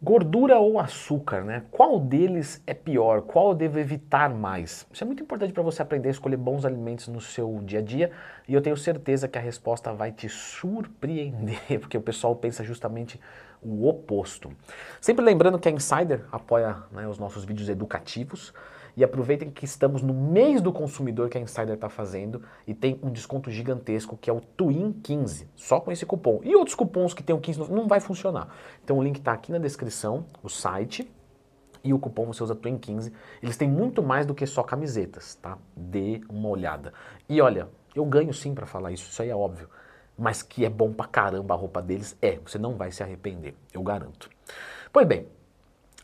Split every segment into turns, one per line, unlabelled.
Gordura ou açúcar, né? Qual deles é pior? Qual eu devo evitar mais? Isso é muito importante para você aprender a escolher bons alimentos no seu dia a dia e eu tenho certeza que a resposta vai te surpreender, porque o pessoal pensa justamente o oposto. Sempre lembrando que a Insider apoia, né, os nossos vídeos educativos e aproveitem que estamos no mês do consumidor que a Insider está fazendo e tem um desconto gigantesco que é o Twin15, só com esse cupom. E outros cupons que tem o 15 não vai funcionar. Então o link está aqui na descrição, o site, e o cupom você usa Twin15. Eles têm muito mais do que só camisetas, tá? Dê uma olhada. E olha, eu ganho sim para falar isso aí é óbvio. Mas que é bom pra caramba a roupa deles, você não vai se arrepender, eu garanto. Pois bem,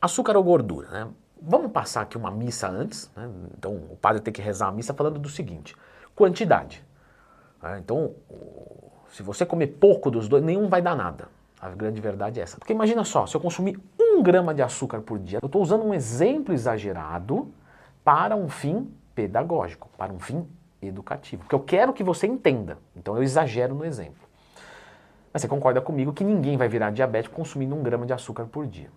açúcar ou gordura, né? Vamos passar aqui uma missa antes, né? Então o padre tem que rezar a missa falando do seguinte, quantidade. Então, se você comer pouco dos dois, nenhum vai dar nada. A grande verdade é essa. Porque imagina só, se eu consumir 1 grama de açúcar por dia, eu estou usando um exemplo exagerado para um fim pedagógico, para um fim educativo. Porque eu quero que você entenda, então eu exagero no exemplo. Mas você concorda comigo que ninguém vai virar diabético consumindo 1 grama de açúcar por dia.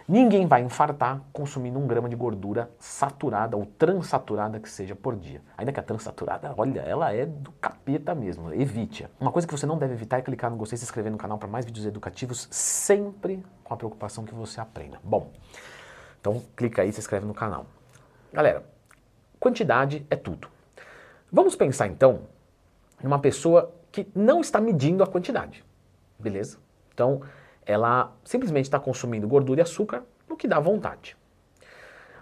Ninguém vai infartar consumindo 1 grama de gordura saturada ou transaturada que seja por dia. Ainda que a transaturada, olha, ela é do capeta mesmo, evite-a. Uma coisa que você não deve evitar é clicar no gostei e se inscrever no canal para mais vídeos educativos, sempre com a preocupação que você aprenda. Bom, então clica aí e se inscreve no canal. Galera, quantidade é tudo. Vamos pensar então em uma pessoa que não está medindo a quantidade, beleza? Então, ela simplesmente está consumindo gordura e açúcar no que dá vontade.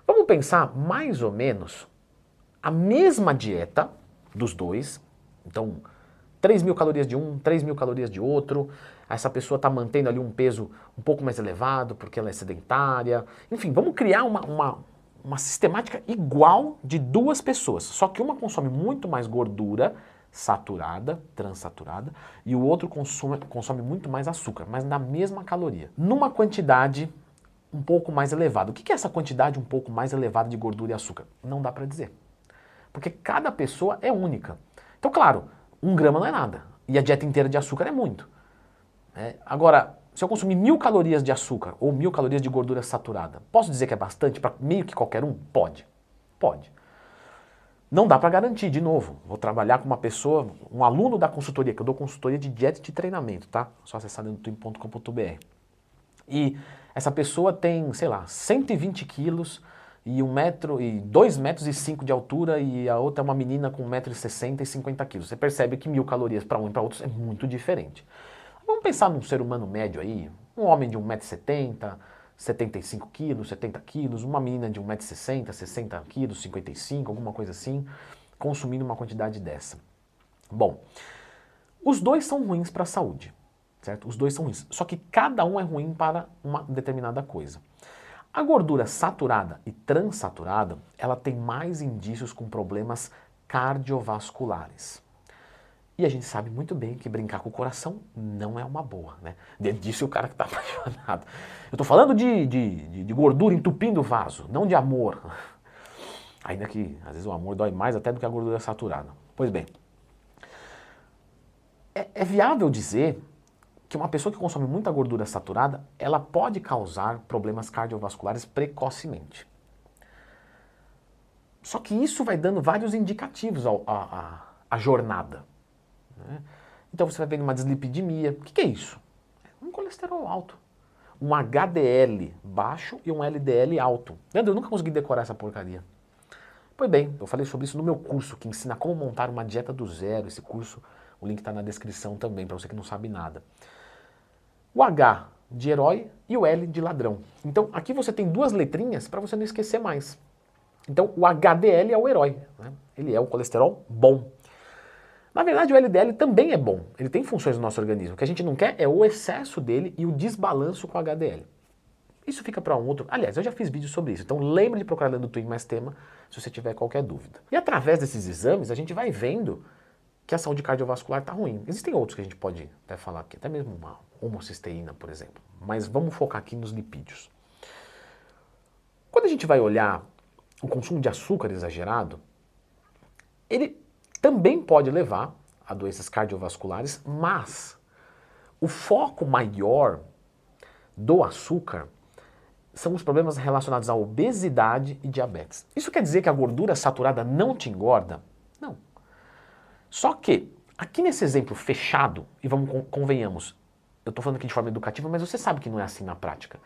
Vamos pensar mais ou menos a mesma dieta dos dois. Então, 3.000 calorias de um, 3.000 calorias de outro. Essa pessoa está mantendo ali um peso um pouco mais elevado porque ela é sedentária. Enfim, vamos criar uma sistemática igual de duas pessoas. Só que uma consome muito mais gordura saturada, transaturada, e o outro consome muito mais açúcar, mas na mesma caloria, numa quantidade um pouco mais elevada. O que é essa quantidade um pouco mais elevada de gordura e açúcar? Não dá para dizer, porque cada pessoa é única. Então, claro, 1 grama não é nada, e a dieta inteira de açúcar é muito. Agora, se eu consumir 1.000 calorias de açúcar ou 1.000 calorias de gordura saturada, posso dizer que é bastante para meio que qualquer um? Pode, pode. Não dá para garantir, de novo. Vou trabalhar com uma pessoa, um aluno da consultoria, que eu dou consultoria de dieta e de treinamento, tá? Só acessar twin.com.br. E essa pessoa tem, sei lá, 120 quilos e 2 metros e 5 de altura e a outra é uma menina com 1,60 m e 50 quilos. Você percebe que 1.000 calorias para um e para outros é muito diferente. Vamos pensar num ser humano médio aí, um homem de 1,70 m, 75 quilos, 70 quilos, uma menina de 1,60 m, 60 quilos, 55, alguma coisa assim, consumindo uma quantidade dessa. Bom, os dois são ruins para a saúde, certo? Os dois são ruins, só que cada um é ruim para uma determinada coisa. A gordura saturada e transaturada, ela tem mais indícios com problemas cardiovasculares. E a gente sabe muito bem que brincar com o coração não é uma boa, né? Disse o cara que está apaixonado. Eu estou falando de gordura entupindo o vaso, não de amor. Ainda que, às vezes, o amor dói mais até do que a gordura saturada. Pois bem, é viável dizer que uma pessoa que consome muita gordura saturada, ela pode causar problemas cardiovasculares precocemente. Só que isso vai dando vários indicativos à jornada. Então você vai vendo uma dislipidemia. O que é isso? É um colesterol alto. Um HDL baixo e um LDL alto. Leandro, eu nunca consegui decorar essa porcaria. Pois bem, eu falei sobre isso no meu curso, que ensina como montar uma dieta do zero. Esse curso, o link está na descrição também, para você que não sabe nada. O H de herói e o L de ladrão. Então aqui você tem duas letrinhas para você não esquecer mais. Então o HDL é o herói, né? Ele é o colesterol bom. Na verdade, o LDL também é bom, ele tem funções no nosso organismo. O que a gente não quer é o excesso dele e o desbalanço com o HDL. Isso fica para um outro... Aliás, eu já fiz vídeo sobre isso, então lembre de procurar Leandro Twin mais tema se você tiver qualquer dúvida. E através desses exames, a gente vai vendo que a saúde cardiovascular está ruim. Existem outros que a gente pode até falar aqui, até mesmo uma homocisteína, por exemplo. Mas vamos focar aqui nos lipídios. Quando a gente vai olhar o consumo de açúcar exagerado, ele também pode levar a doenças cardiovasculares, mas o foco maior do açúcar são os problemas relacionados à obesidade e diabetes. Isso quer dizer que a gordura saturada não te engorda? Não. Só que, aqui nesse exemplo fechado, e convenhamos, eu estou falando aqui de forma educativa, mas você sabe que não é assim na prática.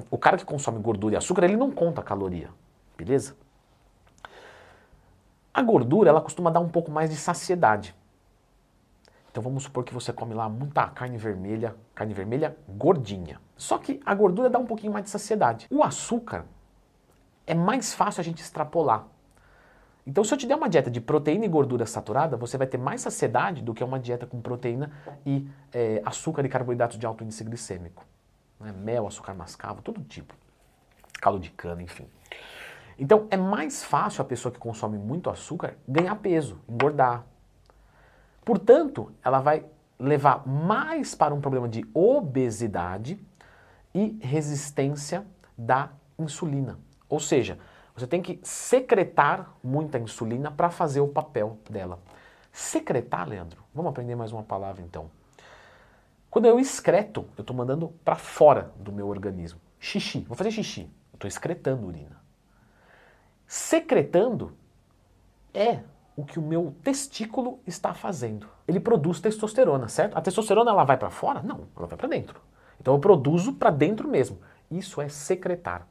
O cara que consome gordura e açúcar, ele não conta a caloria, beleza? A gordura, ela costuma dar um pouco mais de saciedade. Então vamos supor que você come lá muita carne vermelha gordinha. Só que a gordura dá um pouquinho mais de saciedade. O açúcar é mais fácil a gente extrapolar. Então se eu te der uma dieta de proteína e gordura saturada, você vai ter mais saciedade do que uma dieta com proteína e açúcar e carboidratos de alto índice glicêmico. Mel, açúcar mascavo, todo tipo. Caldo de cana, enfim. Então é mais fácil a pessoa que consome muito açúcar ganhar peso, engordar. Portanto, ela vai levar mais para um problema de obesidade e resistência da insulina. Ou seja, você tem que secretar muita insulina para fazer o papel dela. Secretar, Leandro? Vamos aprender mais uma palavra então. Quando eu excreto, eu estou mandando para fora do meu organismo. Xixi, vou fazer xixi, eu estou excretando urina. Secretando é o que o meu testículo está fazendo. Ele produz testosterona, certo? A testosterona ela vai para fora? Não, ela vai para dentro. Então eu produzo para dentro mesmo. Isso é secretar.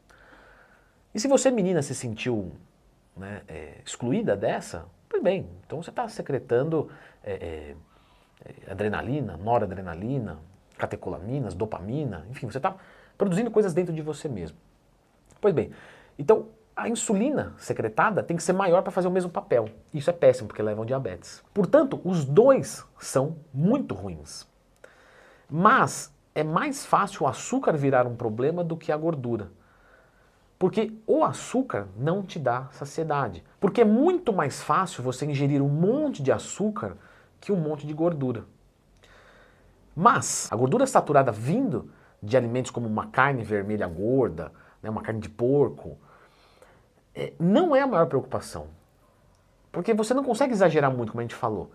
E se você, menina, se sentiu excluída dessa, tudo bem. Então você está secretando adrenalina, noradrenalina, catecolaminas, dopamina, enfim, você está produzindo coisas dentro de você mesmo. Pois bem, então a insulina secretada tem que ser maior para fazer o mesmo papel. Isso é péssimo, porque leva ao diabetes. Portanto, os dois são muito ruins. Mas é mais fácil o açúcar virar um problema do que a gordura. Porque o açúcar não te dá saciedade. Porque é muito mais fácil você ingerir um monte de açúcar que um monte de gordura. Mas a gordura saturada vindo de alimentos como uma carne vermelha gorda, uma carne de porco, não é a maior preocupação. Porque você não consegue exagerar muito, como a gente falou.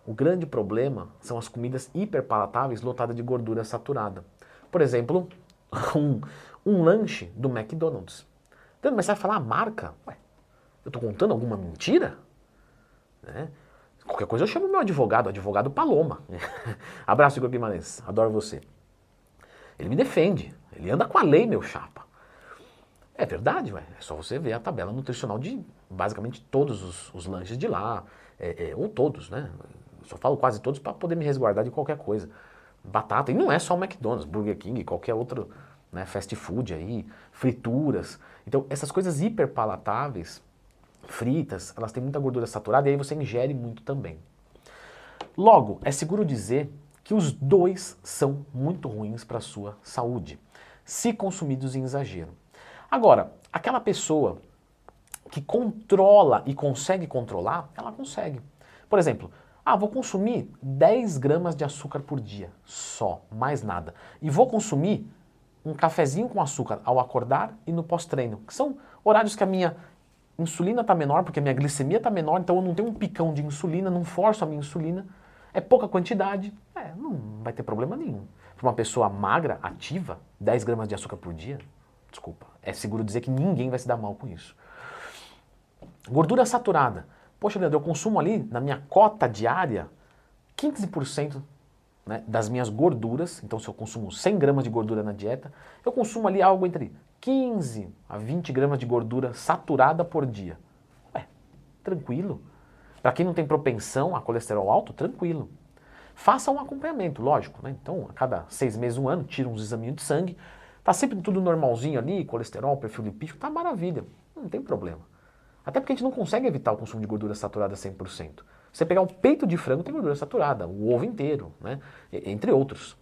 O grande problema são as comidas hiperpalatáveis lotadas de gordura saturada. Por exemplo, um lanche do McDonald's. Então, mas você vai falar a marca? Ué, eu estou contando alguma mentira? Qualquer coisa eu chamo meu advogado, advogado Paloma. Abraço, Igor Guimarães, adoro você. Ele me defende, ele anda com a lei, meu chapa. É verdade, ué. É só você ver a tabela nutricional de basicamente todos os lanches de lá, ou todos, né? Eu só falo quase todos para poder me resguardar de qualquer coisa. Batata, e não é só o McDonald's, Burger King, qualquer outro fast food aí, frituras. Então essas coisas hiperpalatáveis, fritas, elas têm muita gordura saturada e aí você ingere muito também. Logo, é seguro dizer que os dois são muito ruins para a sua saúde, se consumidos em exagero. Agora, aquela pessoa que controla e consegue controlar, ela consegue. Por exemplo, vou consumir 10 gramas de açúcar por dia, só, mais nada. E vou consumir um cafezinho com açúcar ao acordar e no pós-treino, que são horários que a minha insulina está menor, porque a minha glicemia está menor, então eu não tenho um picão de insulina, não forço a minha insulina, é pouca quantidade, não vai ter problema nenhum. Para uma pessoa magra, ativa, 10 gramas de açúcar por dia, desculpa, é seguro dizer que ninguém vai se dar mal com isso. Gordura saturada. Poxa, Leandro, eu consumo ali, na minha cota diária, 15% das minhas gorduras. Então, se eu consumo 100 gramas de gordura na dieta, eu consumo ali algo entre 15 a 20 gramas de gordura saturada por dia. Tranquilo. Para quem não tem propensão a colesterol alto, tranquilo. Faça um acompanhamento, lógico. Então, a cada 6 meses, 1 ano, tira uns examinhos de sangue. Tá sempre tudo normalzinho ali, colesterol, perfil lipídico, tá maravilha. Não tem problema. Até porque a gente não consegue evitar o consumo de gordura saturada 100%. Você pegar o peito de frango tem gordura saturada, o ovo inteiro, entre outros.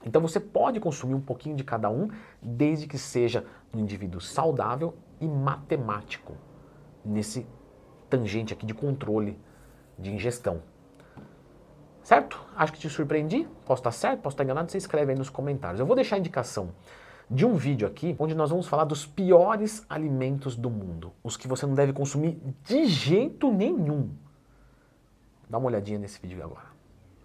Então você pode consumir um pouquinho de cada um, desde que seja um indivíduo saudável e matemático, nesse tangente aqui de controle de ingestão. Certo? Acho que te surpreendi. Posso estar certo, posso estar enganado, você escreve aí nos comentários. Eu vou deixar a indicação de um vídeo aqui, onde nós vamos falar dos piores alimentos do mundo, os que você não deve consumir de jeito nenhum. Dá uma olhadinha nesse vídeo agora.